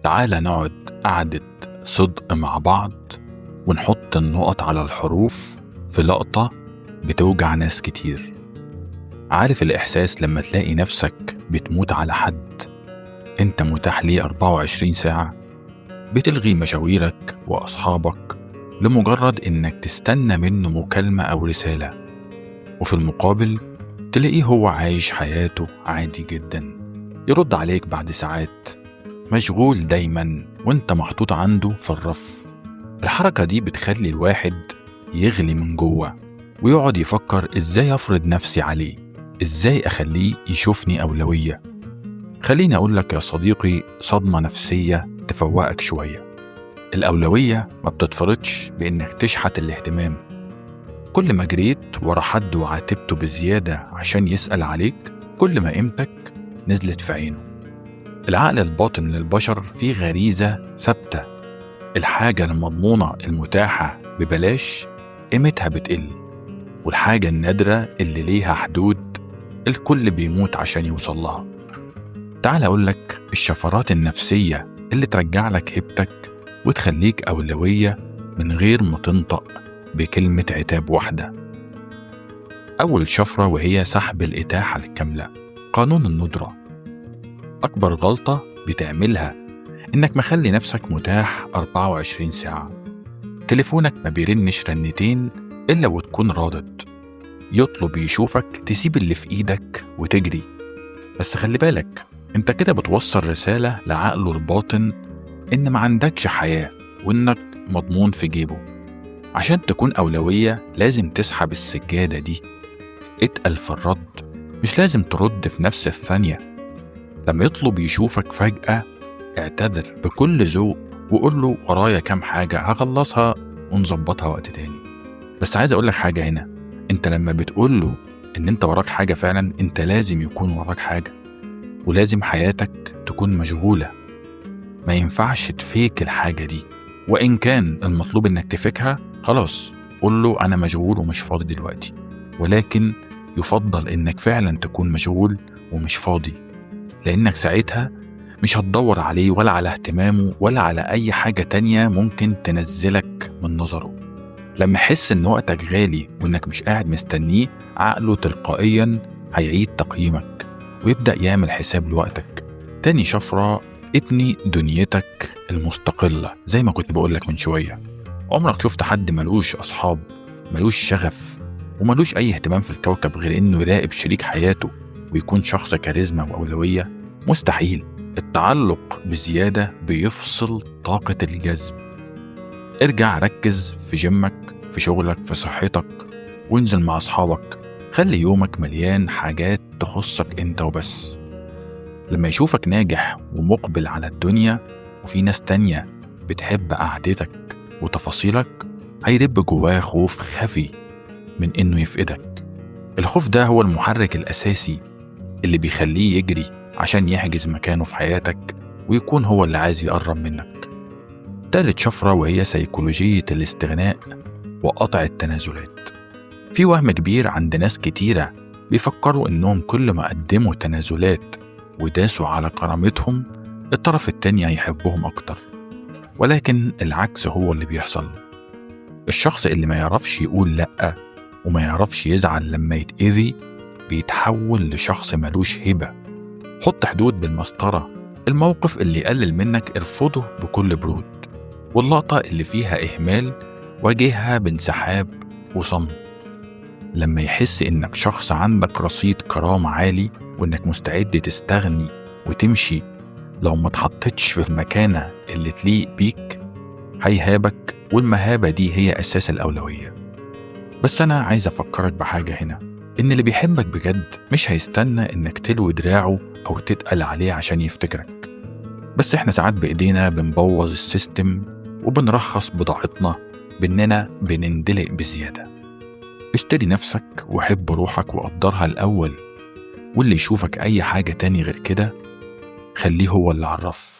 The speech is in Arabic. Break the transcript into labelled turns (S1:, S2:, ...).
S1: تعال نقعد قعدة صدق مع بعض ونحط النقط على الحروف في لقطة بتوجع ناس كتير. عارف الإحساس لما تلاقي نفسك بتموت على حد انت متاح ليه 24 ساعة، بتلغي مشاويرك وأصحابك لمجرد إنك تستنى منه مكالمة أو رسالة، وفي المقابل تلاقيه هو عايش حياته عادي جدا، يرد عليك بعد ساعات، مشغول دايما وانت محطوط عنده في الرف. الحركة دي بتخلي الواحد يغلي من جوه ويقعد يفكر ازاي افرض نفسي عليه، ازاي اخليه يشوفني أولوية. خليني اقولك يا صديقي صدمة نفسية تفوقك شوية. الأولوية ما بتتفرضش بإنك تشحت الاهتمام. كل ما جريت ورا حد وعاتبته بزيادة عشان يسأل عليك، كل ما قيمتك نزلت في عينه. العقل الباطن للبشر فيه غريزة ثابتة، الحاجة المضمونة المتاحة ببلاش قيمتها بتقل، والحاجة النادرة اللي ليها حدود الكل بيموت عشان يوصل لها. تعال أقولك الشفرات النفسية اللي ترجع لك هيبتك وتخليك أولوية من غير ما تنطق بكلمة عتاب واحدة. أول شفرة وهي سحب الإتاحة الكاملة، قانون الندرة. أكبر غلطة بتعملها إنك مخلي نفسك متاح 24 ساعة. تليفونك ما بيرنش رنتين إلا وتكون رادد، يطلب يشوفك تسيب اللي في إيدك وتجري. بس خلي بالك، انت كده بتوصل رسالة لعقله الباطن إن ما عندكش حياة وإنك مضمون في جيبه. عشان تكون أولوية لازم تسحب السجادة دي، اتقل في الرد، مش لازم ترد في نفس الثانية. لما يطلب يشوفك فجأة اعتذر بكل ذوق وقول له ورايا كام حاجة هخلصها ونظبطها وقت تاني. بس عايز أقولك حاجة هنا، انت لما بتقول له ان انت وراك حاجة فعلا، انت لازم يكون وراك حاجة، ولازم حياتك تكون مشغولة. ما ينفعش تفيك الحاجة دي، وإن كان المطلوب إنك تفيكها خلاص قول له أنا مشغول ومش فاضي دلوقتي، ولكن يفضل إنك فعلا تكون مشغول ومش فاضي، لأنك ساعتها مش هتدور عليه ولا على اهتمامه ولا على أي حاجة تانية ممكن تنزلك من نظره. لما يحس إن وقتك غالي وإنك مش قاعد مستنيه، عقله تلقائيا هيعيد تقييمك ويبدأ يعمل حساب لوقتك. تاني شفرة، ابني دنيتك المستقلة. زي ما كنت بقولك من شوية، عمرك شفت حد ملوش أصحاب، ملوش شغف، وملوش أي اهتمام في الكوكب غير إنه يراقب شريك حياته ويكون شخص كاريزما وأولوية؟ مستحيل. التعلق بزيادة بيفصل طاقة الجذب. ارجع ركز في جيمك، في شغلك، في صحتك، وانزل مع أصحابك. خلي يومك مليان حاجات تخصك انت وبس. لما يشوفك ناجح ومقبل على الدنيا وفي ناس تانية بتحب قعدتك وتفاصيلك، هيدب جواه خوف خفي من انه يفقدك. الخوف ده هو المحرك الأساسي اللي بيخليه يجري عشان يحجز مكانه في حياتك ويكون هو اللي عايز يقرب منك. تالت شفرة وهي سيكولوجية الاستغناء وقطع التنازلات. في وهم كبير عند ناس كتيرة بيفكروا إنهم كل ما قدموا تنازلات وداسوا على كرامتهم الطرف التاني هيحبهم أكتر، ولكن العكس هو اللي بيحصل. الشخص اللي ما يعرفش يقول لأ وما يعرفش يزعل لما يتأذي بيتحول لشخص ملوش هبة. حط حدود بالمسطرة. الموقف اللي يقلل منك ارفضه بكل برود، واللقطة اللي فيها إهمال واجهها بانسحاب وصمت. لما يحس إنك شخص عندك رصيد كرامة عالي وإنك مستعد تستغني وتمشي لو ما تحطتش في المكانة اللي تليق بيك، هيهابك، والمهابة دي هي أساس الأولوية. بس أنا عايز أفكرك بحاجة هنا، إن اللي بيحبك بجد مش هيستنى إنك تلوي دراعه أو تتقل عليه عشان يفتكرك. بس إحنا ساعات بإيدينا بنبوظ السيستم وبنرخص بضاعتنا بإننا بنندلق بزيادة. اشتري نفسك وحب روحك وقدرها الأول، واللي يشوفك أي حاجة تاني غير كده خليه هو اللي عرف.